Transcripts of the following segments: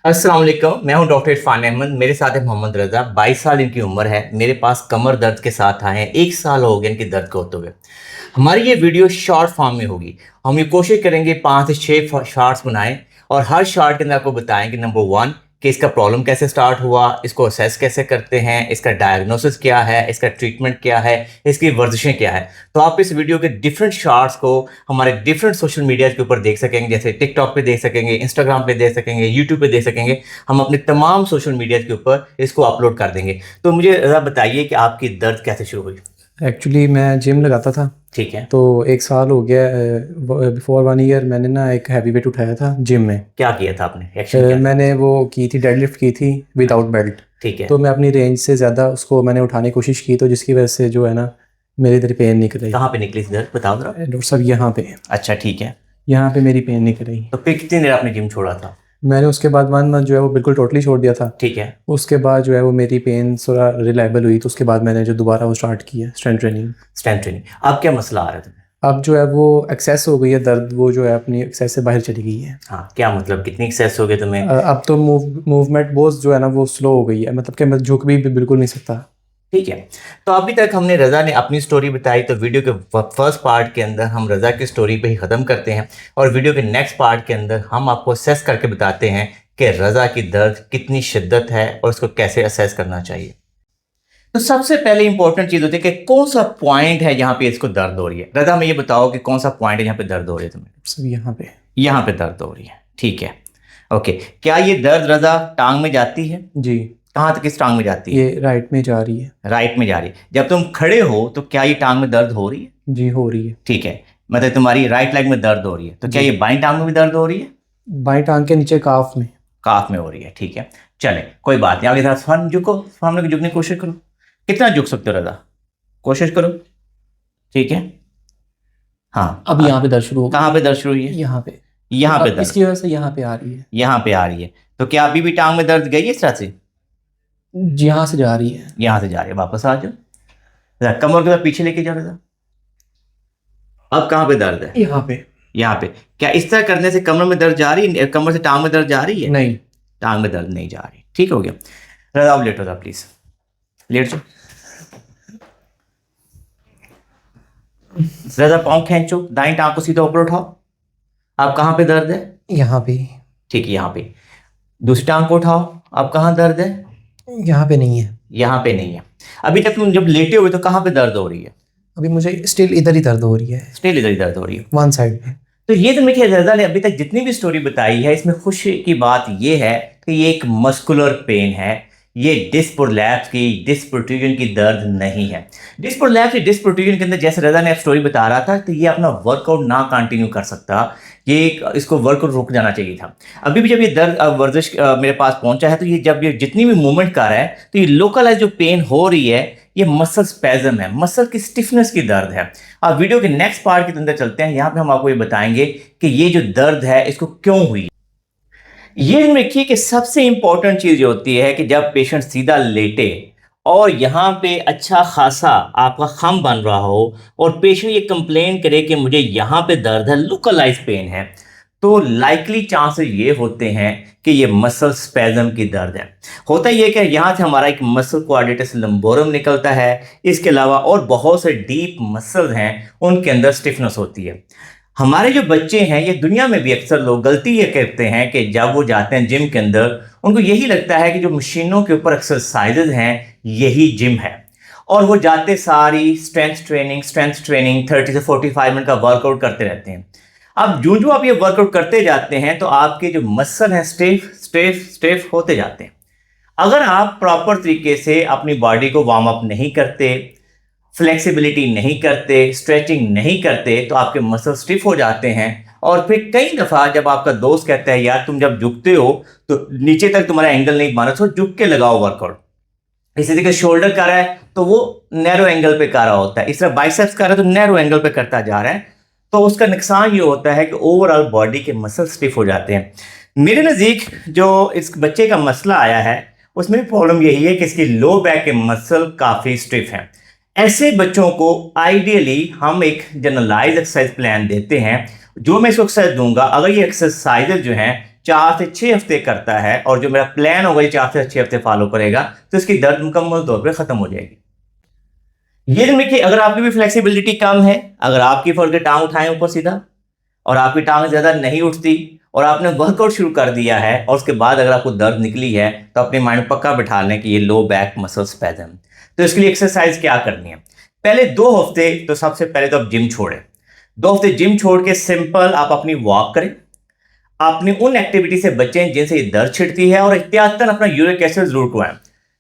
अस्सलाम वालेकुम, मैं हूं डॉक्टर इरफान अहमद। मेरे साथ है मोहम्मद रज़ा। 22 साल इनकी उम्र है। मेरे पास कमर दर्द के साथ आए हैं। 1 साल हो गया इनकी दर्द को होते हुए। हमारी ये वीडियो शॉर्ट फॉर्म में होगी। हम ये कोशिश करेंगे 5 से 6 शॉर्ट्स बनाएं और हर शॉर्ट के अंदर आपको बताएं कि नंबर 1 कि इसका प्रॉब्लम कैसे स्टार्ट हुआ, इसको असेस कैसे करते हैं, इसका डायग्नोसिस क्या है, इसका ट्रीटमेंट क्या है, इसकी वर्जिशें क्या है। तो आप इस वीडियो के डिफरेंट शॉर्ट्स को हमारे डिफरेंट सोशल मीडिया के ऊपर देख सकेंगे, जैसे टिकटॉक पे देख सकेंगे, इंस्टाग्राम पे देख सकेंगे, यूट्यूब पे देख सकेंगे। हम अपने तमाम सोशल मीडिया के ऊपर इसको अपलोड कर देंगे। तो मुझे ज़रा बताइए कि आपकी दर्द कैसे शुरू हुई। एक्चुअली मैं जिम लगाता था। ठीक है। तो 1 साल हो गया। बिफोर 1 ईयर मैंने ना एक हैवी वेट उठाया था जिम में। क्या किया था आपने, एक्शन क्या था? मैंने वो की थी, डेडलिफ्ट की थी विदाउट बेल्ट। ठीक है। तो मैं अपनी रेंज से ज़्यादा उसको मैंने उठाने की कोशिश की, तो जिसकी वजह से जो है ना मेरी इधर पेन निकल रही। कहाँ पे निकली थी दर्द, बताओ जरा। डॉक्टर साहब यहाँ पे, अच्छा, ठीक है। यहाँ पे मेरी पेन निकल रही। तो फिर कितनी देर आपने जिम छोड़ा था? मैंने उसके बाद 1 मंथ जो है वो बिल्कुल टोटली छोड़ दिया था। ठीक है। उसके बाद जो है वो मेरी पेन थोड़ा रिलायबल हुई, तो उसके बाद मैंने जो दोबारा वो स्टार्ट किया स्ट्रेंथ ट्रेनिंग। Strength training. अब क्या मसला आ रहा है तुम्हें? अब जो है वो एक्सेस हो गई है दर्द, वो जो है अपनी एक्सेस से बाहर चली गई है। हाँ, क्या मतलब कितनी एक्सेस हो गई तुम्हें? अब तो मूवमेंट बहुत जो है ना वो स्लो हो गई है, मतलब कि मैं झुक भी बिल्कुल नहीं सकता। ठीक है। तो अभी तक हमने रज़ा ने अपनी स्टोरी बताई, तो वीडियो के फर्स्ट पार्ट के अंदर हम रज़ा की स्टोरी पे ही ख़त्म करते हैं और वीडियो के नेक्स्ट पार्ट के अंदर हम आपको असेस करके बताते हैं कि रज़ा की दर्द कितनी शिद्दत है और उसको कैसे असेस करना चाहिए। तो सबसे पहले इंपॉर्टेंट चीज़ होती है कि कौन सा पॉइंट है जहाँ पे इसको दर्द हो रही है। रज़ा, हमें ये बताओ कि कौन सा पॉइंट है जहाँ पे दर्द हो रही है तुम्हें? सब यहाँ पे। यहाँ पे दर्द हो रही है, ठीक है। ओके। क्या ये दर्द रज़ा टांग में जाती है? जी, कहाँ तक इस टांग में जाती है? ये राइट में जा रही है। राइट में जा रही है। जब तुम खड़े हो तो क्या ये टांग में दर्द हो रही है? जी, हो रही है। ठीक है। मतलब तुम्हारी राइट लेग में दर्द हो रही है, तो क्या जी। ये बाईं टांग में भी दर्द हो रही है? बाएं टांग के नीचे काफ में। काफ में हो रही है, ठीक है। चले, कोई बात नहीं। आगे तरफ फन झुको, सामने झुकने की कोशिश करो। कितना झुक सकते हो रज़ा? कोशिश करो। ठीक है। हाँ, अब यहाँ पे दर्द शुरू हो गई। कहाँ पे दर्द शुरू हुई है? यहाँ पे। यहाँ पे अब दर्द। इसकी वजह से यहाँ पे आ रही है। यहाँ पे आ रही है। तो क्या अभी भी टांग में दर्द गई है इस तरह से? यहाँ से जा रही है। यहाँ से जा रही है, वापस आ जाओ। जरा कमर के साथ पीछे लेके जाओ रज़ा। अब कहाँ पे दर्द है? यहाँ पे। यहाँ पे। क्या इस तरह करने से कमर में दर्द जा रही है, कमर से टांग में दर्द जा रही है? नहीं। टांग में दर्द नहीं जा रही। ठीक हो गया। रज़ा आप लेटो, प्लीज लेट जाओ। रज़ा पाँव खींचो, दाईं टांग को सीधा ऊपर उठाओ। अब कहाँ पे दर्द है? यहाँ पे। ठीक है, यहाँ पे। दूसरी टांग को उठाओ। अब कहाँ दर्द है? यहाँ पे नहीं है। यहाँ पे नहीं है। अभी तक तुम जब लेटे हुए तो कहाँ पे दर्द हो रही है? अभी मुझे स्टिल इधर ही दर्द हो रही है, स्टिल इधर ही दर्द हो रही है। वन साइड में। तो ये तो देखिए, रज़ा ने अभी तक जितनी भी स्टोरी बताई है, इसमें खुशी की बात ये है कि ये एक मस्कुलर पेन है। ये डिस्क प्रोलैप्स की, डिस्क प्रोट्रूजन की दर्द नहीं है। डिस्क प्रोलैप्स या डिस्क प्रोट्रूजन के अंदर, जैसे रज़ा ने स्टोरी बता रहा था, तो ये अपना वर्कआउट ना कंटिन्यू कर सकता। इसको वर्कआउट रुक जाना चाहिए था। अभी भी जब ये दर्द वर्जिश मेरे पास पहुंचा है, तो ये जब ये जितनी भी मूवमेंट कर रहा है, तो ये लोकलाइज जो पेन हो रही है, ये मसल स्पैज़म है, मसल की स्टिफनेस की दर्द है। अब वीडियो के नेक्स्ट पार्ट के अंदर चलते हैं। यहाँ पे हम आपको ये बताएंगे कि ये जो दर्द है इसको क्यों हुई। ये देखिए कि सबसे इंपॉर्टेंट चीज ये होती है कि जब पेशेंट सीधा लेटे और यहाँ पे अच्छा खासा आपका खम बन रहा हो और पेशेंट ये कंप्लेन करे कि मुझे यहाँ पे दर्द है, लोकलाइज पेन है, तो लाइकली चांसेस ये होते हैं कि ये मसल स्पैज़म की दर्द है। होता ये कि यहाँ से हमारा एक मसल क्वाड्रेटस लंबोरम निकलता है। इसके अलावा और बहुत से डीप मसल्स हैं, उनके अंदर स्टिफनेस होती है। हमारे जो बच्चे हैं, ये दुनिया में भी अक्सर लोग गलती ये करते हैं कि जब वो जाते हैं जिम के अंदर, उनको यही लगता है कि जो मशीनों के ऊपर एक्सरसाइजेज हैं यही जिम है, और वो जाते सारी स्ट्रेंथ ट्रेनिंग 30 से 45 मिनट का वर्कआउट करते रहते हैं। अब जो आप ये वर्कआउट करते जाते हैं तो आपके जो मसल हैं स्टिफ होते जाते हैं। अगर आप प्रॉपर तरीके से अपनी बॉडी को वार्म अप नहीं करते, फ्लेक्सिबिलिटी नहीं करते, स्ट्रेचिंग नहीं करते, तो आपके मसल स्टिफ हो जाते हैं। और फिर कई दफ़ा जब आपका दोस्त कहता है यार तुम जब झुकते हो तो नीचे तक तुम्हारा एंगल नहीं बना, तो झुक के लगाओ वर्कआउट। इसी तरीके शोल्डर कर रहा है तो वो नैरो एंगल पे कर रहा होता है, इस तरह बाइसेप्स कर रहा है तो नैरो एंगल पे करता जा रहा है। तो उसका नुकसान ये होता है कि ओवरऑल बॉडी के मसल स्टिफ हो जाते हैं। मेरे नज़दीक जो इस बच्चे का मसला आया है उसमें प्रॉब्लम यही है कि इसकी लो बैक के मसल काफ़ी स्टिफ हैं। ऐसे बच्चों को आइडियली हम एक जनरलाइज एक्सरसाइज प्लान देते हैं, जो मैं इसको एक्सरसाइज दूंगा। अगर ये एक्सरसाइजेज जो हैं 4 से 6 हफ्ते करता है और जो मेरा प्लान होगा ये 4 से 6 हफ्ते फॉलो करेगा तो इसकी दर्द मुकम्मल तौर पे खत्म हो जाएगी। ये देखिए, अगर आपकी भी फ्लेक्सिबिलिटी कम है, अगर आपकी फर्ज टांग उठाएं ऊपर सीधा और आपकी टांग ज्यादा नहीं उठती और आपने वर्कआउट शुरू कर दिया है और उसके बाद अगर आपको दर्द निकली है तो अपने माइंड पक्का बिठा लें कि ये लो बैक मसल स्पैज़म। तो इसके लिए एक्सरसाइज क्या करनी है? पहले 2 हफ्ते तो सबसे पहले तो आप जिम छोड़ें। 2 हफ्ते जिम छोड़ के सिंपल आप अपनी वॉक करें, अपनी उन एक्टिविटी से बचें जिनसे ये दर्द छिड़ती है और एहतियातन अपना यूरिक एसिड जरूर करवाएं।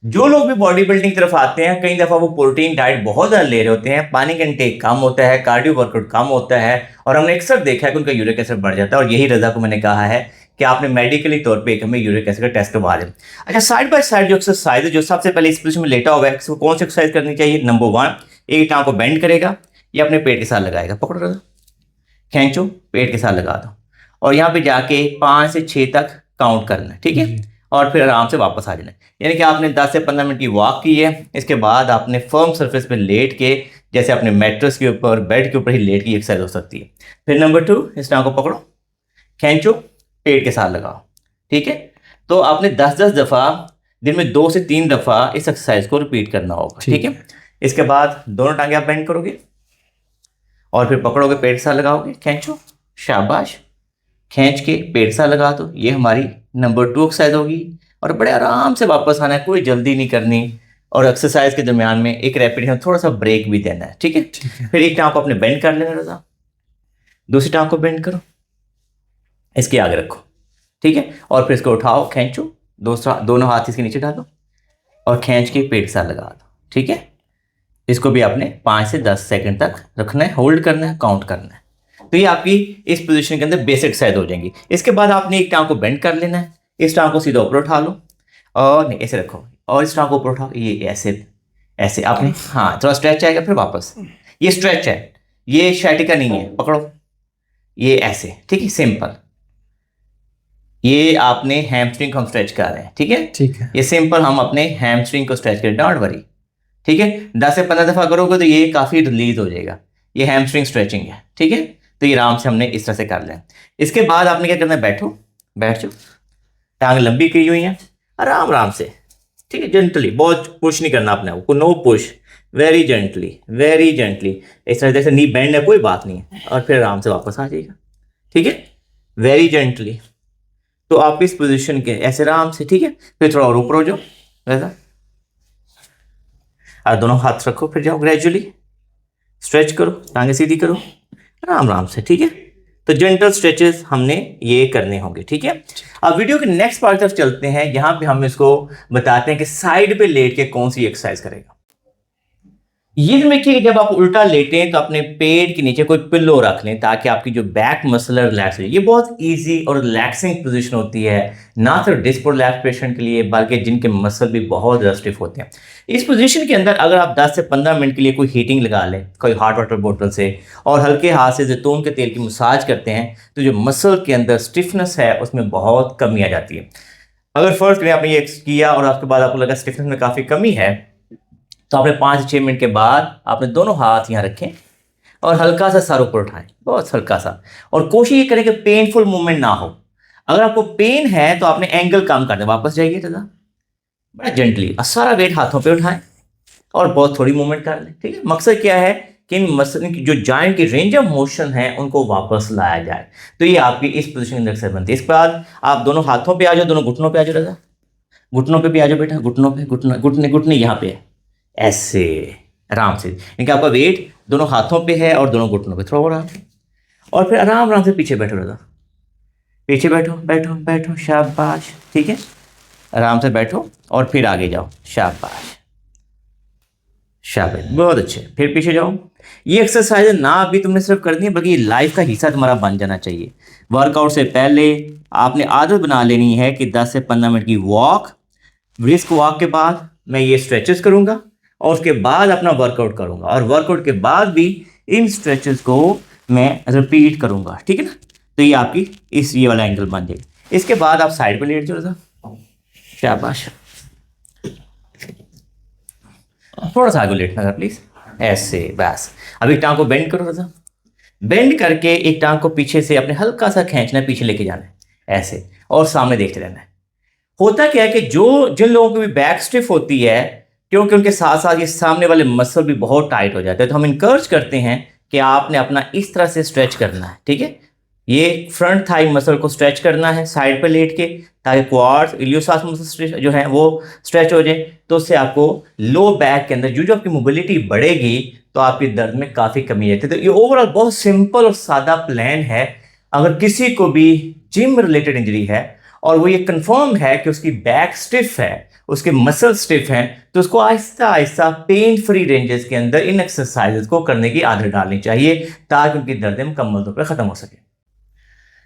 जो लोग भी बॉडी बिल्डिंग तरफ आते हैं कई दफा वो प्रोटीन डाइट बहुत ज़्यादा ले रहे होते हैं, पानी का इंटेक कम होता है, कार्डियो वर्कआउट कम होता है और हमने अक्सर देखा है कि उनका यूरिक एसिड बढ़ जाता है। और यही रजा को मैंने कहा है कि आपने मेडिकली तौर पे एक हमें यूरिक एसिड का टेस्ट करवा दें। अच्छा, साइड बाय साइड जो एक्सरसाइज है, जो सबसे पहले इस पोजीशन में लेटा हुआ है, कौन सी एक्सरसाइज करनी चाहिए? नंबर 1, एक टांग को बेंड करेगा, ये अपने पेट के साथ लगाएगा, पकड़ो रजा, खींचो, पेट के साथ लगा दो और यहाँ पे जाके 5 से 6 तक काउंट करना है, ठीक है? और फिर आराम से वापस आ जाना है। यानी कि आपने 10 से 15 मिनट की वॉक की है, इसके बाद आपने फर्म सरफेस पे लेट के, जैसे अपने मैट्रेस के ऊपर, बेड के ऊपर ही लेट की एक्सरसाइज हो सकती है। फिर नंबर 2, इस टांग को पकड़ो, खींचो, पेट के साथ लगाओ, ठीक है? तो आपने 10-10 दफ़ा दिन में 2 से 3 दफ़ा इस एक्सरसाइज को रिपीट करना होगा, ठीक है? इसके बाद दोनों टांगे आप बेंड करोगे और फिर पकड़ोगे, पेट के साथ लगाओगे, खींचो, शाबाश, खींच के पेट सा लगा दो। ये हमारी नंबर 2 एक्सरसाइज होगी और बड़े आराम से वापस आना है, कोई जल्दी नहीं करनी और एक्सरसाइज के दरमियान में एक रेपिटेशन थोड़ा सा ब्रेक भी देना है, ठीक है? फिर एक टांग को अपने बेंड कर लेना रजा, दूसरी टांग को बेंड करो, इसके आगे रखो, ठीक है? और फिर इसको उठाओ, खींचो, दोनों हाथ इसके नीचे डालो और खींच के पेट सा लगा दो, ठीक है? इसको भी आपने 5 से 10 सेकंड तक रखना है, होल्ड करना है, काउंट करना है। तो ये आपकी इस पोजीशन के अंदर बेसिक एक्सरसाइज हो जाएंगी। इसके बाद आपने एक टांग को बेंड कर लेना है, इस टांग को सीधा ऊपर उठा लो और नहीं ऐसे रखो और इस टांग को ऊपर उठाओ, ये ऐसे ऐसे आपने, हाँ थोड़ा स्ट्रेच आएगा, फिर वापस, ये स्ट्रेच है, ये शैटिका नहीं है, पकड़ो, ये ऐसे, ठीक है? सिंपल, ये आपने हैमस्ट्रिंग को हम स्ट्रेच कर रहे हैं, ठीक है? ठीक है, ये सिंपल हम अपने हैमस्ट्रिंग को स्ट्रेच करें, डोंट वरी, ठीक है? 10 से 15 दफा करोगे तो ये काफी रिलीज हो जाएगा। ये हैमस्ट्रिंग स्ट्रेचिंग है, ठीक है? तो ये आराम से हमने इस तरह से कर लें। इसके बाद आपने क्या करना है? बैठो, बैठ जाओ, टांग लंबी की हुई है, आराम आराम से, ठीक है? जेंटली, बहुत पुश नहीं करना अपने आपको, no push, very gently, very gently, इस तरह जैसे नी बेंड है, कोई बात नहीं है, और फिर आराम से वापस आ जाएगा, ठीक है? Very gently. तो आप इस पोजीशन के ऐसे आराम से, ठीक है? फिर थोड़ा और ऊपर हो जाओ वैसा, और दोनों हाथ रखो, फिर जाओ ग्रेजुअली, स्ट्रेच करो, टांगे सीधी करो, आराम आराम से, ठीक है? तो जेंटल स्ट्रेचेस हमने ये करने होंगे, ठीक है? अब वीडियो के नेक्स्ट पार्ट तरफ चलते हैं, यहाँ पे हम इसको बताते हैं कि साइड पे लेट के कौन सी एक्सरसाइज करेगा। ये देखिए कि जब आप उल्टा लेटें तो अपने पेट के नीचे कोई पिल्लो रख लें ताकि आपकी जो बैक मसल रिलैक्स हो। ये बहुत इजी और रिलैक्सिंग पोजीशन होती है, ना सिर्फ डिस्क प्रोलैप्स पेशेंट के लिए बल्कि जिनके मसल भी बहुत ज़्यादा स्टिफ होते हैं। इस पोजीशन के अंदर अगर आप 10 से 15 मिनट के लिए कोई हीटिंग लगा लें कोई हॉट वाटर बोतल से और हल्के हाथ से जैतून के तेल की मसाज करते हैं तो जो मसल के अंदर स्टिफनेस है उसमें बहुत कमी आ जाती है। अगर फर्स्ट में आपने ये किया और उसके बाद आपको लगा स्टिफनेस में काफ़ी कमी है तो आपने 5 से 6 मिनट के बाद आपने दोनों हाथ यहाँ रखें और हल्का सा सर ऊपर उठाएं, बहुत हल्का सा, और कोशिश ये करें कि पेनफुल मूवमेंट ना हो। अगर आपको पेन है तो आपने एंगल कम कर दें, वापस जाइए दादा, बड़ा जेंटली, और सारा वेट हाथों पे उठाएं और बहुत थोड़ी मूवमेंट कर लें, ठीक है? मकसद क्या है कि इन मसल की जो जॉइंट की रेंज ऑफ मोशन है उनको वापस लाया जाए। तो ये आपकी इस पोजीशन के अंदर एक्सरसाइज बनती है। इसके बाद आप दोनों हाथों पे आ जाओ, दोनों घुटनों पे आ जाओ दादा, घुटनों पे भी आ जाओ बेटा, घुटनों पे, घुटने घुटने यहाँ पे है, ऐसे आराम से, क्योंकि आपका वेट दोनों हाथों पे है और दोनों घुटनों पे, थोड़ा आराम, और फिर आराम आराम से पीछे बैठो दादा, पीछे बैठो बैठो बैठो, शाबाश, ठीक है? आराम से बैठो और फिर आगे जाओ, शाबाश शाबाश, बहुत अच्छे, फिर पीछे जाओ। ये एक्सरसाइज ना अभी तुमने सिर्फ करनी है बल्कि लाइफ का हिस्सा तुम्हारा बन जाना चाहिए। वर्कआउट से पहले आपने आदत बना लेनी है कि 10 से 15 मिनट की वॉक, ब्रिस्क वॉक के बाद मैं ये स्ट्रेचेस करूंगा और उसके बाद अपना वर्कआउट करूंगा और वर्कआउट के बाद भी इन स्ट्रेचेस को मैं रिपीट करूंगा, ठीक है ना? तो ये आपकी ये वाला एंगल बन जाएगा। इसके बाद आप साइड पे लेट जाओ, शाबाश, थोड़ा सा आगे लेटना था प्लीज, ऐसे, बस। अब एक टांग को बेंड करो दादा, बेंड करके एक टांग को पीछे से अपने हल्का सा खींचना है, पीछे लेके जाना है, ऐसे, और सामने देखते रहना है। होता क्या है कि जिन लोगों की भी बैक स्टिफ होती है, क्योंकि उनके साथ साथ ये सामने वाले मसल भी बहुत टाइट हो जाते हैं, तो हम इनकरेज करते हैं कि आपने अपना इस तरह से स्ट्रेच करना है, ठीक है। ये फ्रंट थाई मसल को स्ट्रेच करना है साइड पे लेट के, ताकि क्वाड्स इलियोसास मसल जो है वो स्ट्रेच हो जाए। तो उससे आपको लो बैक के अंदर जो आपकी मोबिलिटी बढ़ेगी, तो आपके दर्द में काफ़ी कमी आती है। तो ये ओवरऑल बहुत सिंपल और सादा प्लान है। अगर किसी को भी जिम रिलेटेड इंजरी है और वो ये कंफर्म है कि उसकी बैक स्टिफ है, उसके मसल स्टिफ हैं, तो उसको Aahista Aahista pain free ranges के अंदर इन एक्सरसाइजेस को करने की आदत डालनी चाहिए, ताकि उनकी दर्दें मुकम्मल तौर पर खत्म हो सके।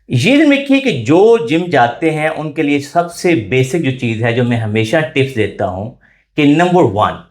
ये दिन देखिए कि जो जिम जाते हैं उनके लिए सबसे बेसिक जो चीज़ है, जो मैं हमेशा टिप्स देता हूं, कि नंबर 1,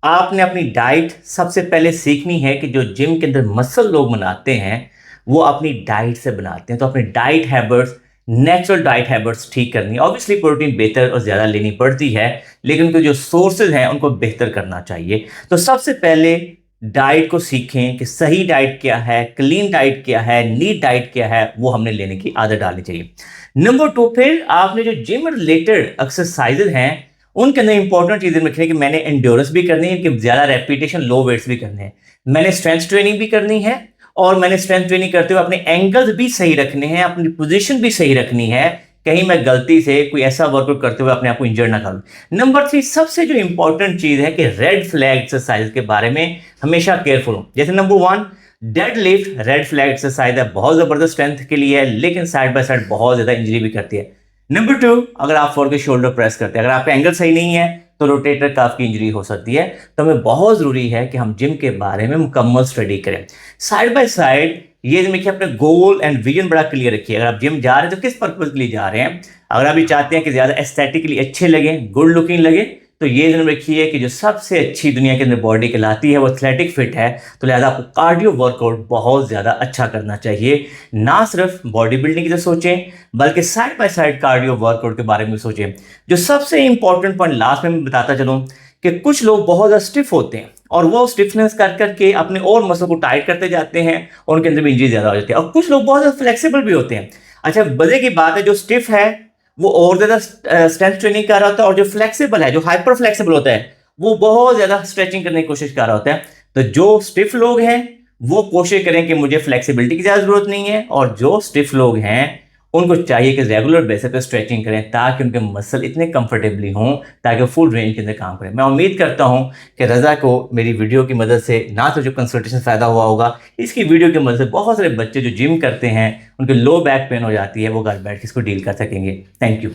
आपने अपनी डाइट सबसे पहले सीखनी है। कि जो जिम के अंदर मसल लोग बनाते हैं वो अपनी डाइट से बनाते हैं, तो अपनी diet habits, natural diet habits ठीक करनी है। ऑब्वियसली प्रोटीन बेहतर और ज़्यादा लेनी पड़ती है, लेकिन उनके जो सोर्सेज हैं उनको बेहतर करना चाहिए। तो सबसे पहले डाइट को सीखें कि सही डाइट क्या है, क्लीन डाइट क्या है, नीट डाइट क्या है, वो हमने लेने की आदत डालनी चाहिए। नंबर 2, फिर आपने जो जिम रिलेटेड एक्सरसाइजेज हैं उनके अंदर इंपॉर्टेंट चीजें रखनी है कि मैंने एंड्योरेंस भी करनी है, कि ज्यादा रेपिटेशन लो वेट्स भी करने हैं, मैंने स्ट्रेंथ ट्रेनिंग भी करनी है, और मैंने स्ट्रेंथ ट्रेनिंग करते हुए अपने एंगल्स भी सही रखने हैं, अपनी पोजीशन भी सही रखनी है, कहीं मैं गलती से कोई ऐसा वर्कआउट करते हुए अपने आप को इंजर ना करूं। नंबर 3, सबसे जो इंपॉर्टेंट चीज है कि रेड फ्लैग एक्सरसाइज के बारे में हमेशा केयरफुल हो। जैसे number 1, dead lift red flag exercise है, बहुत जबरदस्त स्ट्रेंथ के लिए है, लेकिन साइड बाय साइड बहुत ज्यादा इंजरी भी करती है। नंबर 2, अगर आप फॉर के शोल्डर प्रेस करते हैं, अगर आपका एंगल सही नहीं है तो रोटेटर काफ की इंजरी हो सकती है। तो हमें बहुत जरूरी है कि हम जिम के बारे में मुकम्मल स्टडी करें। साइड बाय साइड ये देखिए, अपने गोल एंड विजन बड़ा क्लियर रखिए। अगर आप जिम जा रहे हैं तो किस पर्पज के लिए जा रहे हैं। अगर आप ये चाहते हैं कि ज्यादा एस्थेटिकली अच्छे लगे, गुड लुकिंग लगे, तो ये ध्यान रखिए कि जो सबसे अच्छी दुनिया के अंदर बॉडी कहलाती है वो एथलेटिक फिट है। तो लिहाजा आपको कार्डियो वर्कआउट बहुत ज़्यादा अच्छा करना चाहिए। ना सिर्फ बॉडी बिल्डिंग की तरफ सोचें, बल्कि side by side cardio workout के बारे में सोचें। जो सबसे इंपॉर्टेंट पॉइंट लास्ट में मैं बताता चलूँ, कि कुछ लोग बहुत ज़्यादा स्टिफ होते हैं और वो स्टिफनेस कर करके अपने और मसल को टाइट करते जाते हैं और उनके अंदर भी इंजरी ज़्यादा हो जाती है। और कुछ लोग बहुत ज़्यादा फ्लेक्सिबल भी होते हैं। अच्छा, मजे की बात है, जो स्टिफ है वो और ज्यादा स्ट्रेंथ ट्रेनिंग कर रहा होता है, और जो फ्लेक्सिबल है, जो हाइपर फ्लेक्सिबल होता है, वो बहुत ज्यादा स्ट्रेचिंग करने की कोशिश कर रहा होता है। तो जो स्टिफ लोग हैं वो कोशिश करें कि मुझे फ्लेक्सिबिलिटी की ज्यादा जरूरत नहीं है, और जो स्टिफ लोग हैं उनको चाहिए कि रेगुलर बेसिस पे स्ट्रेचिंग करें, ताकि उनके मसल इतने कंफर्टेबली हों ताकि फुल रेंज के अंदर काम करें। मैं उम्मीद करता हूं कि रजा को मेरी वीडियो की मदद से ना तो जो कंसल्टेशन फायदा हुआ होगा, इसकी वीडियो की मदद से बहुत सारे बच्चे जो जिम करते हैं उनके लो बैक पेन हो जाती है, वो घर बैठ के इसको डील कर सकेंगे। Thank you.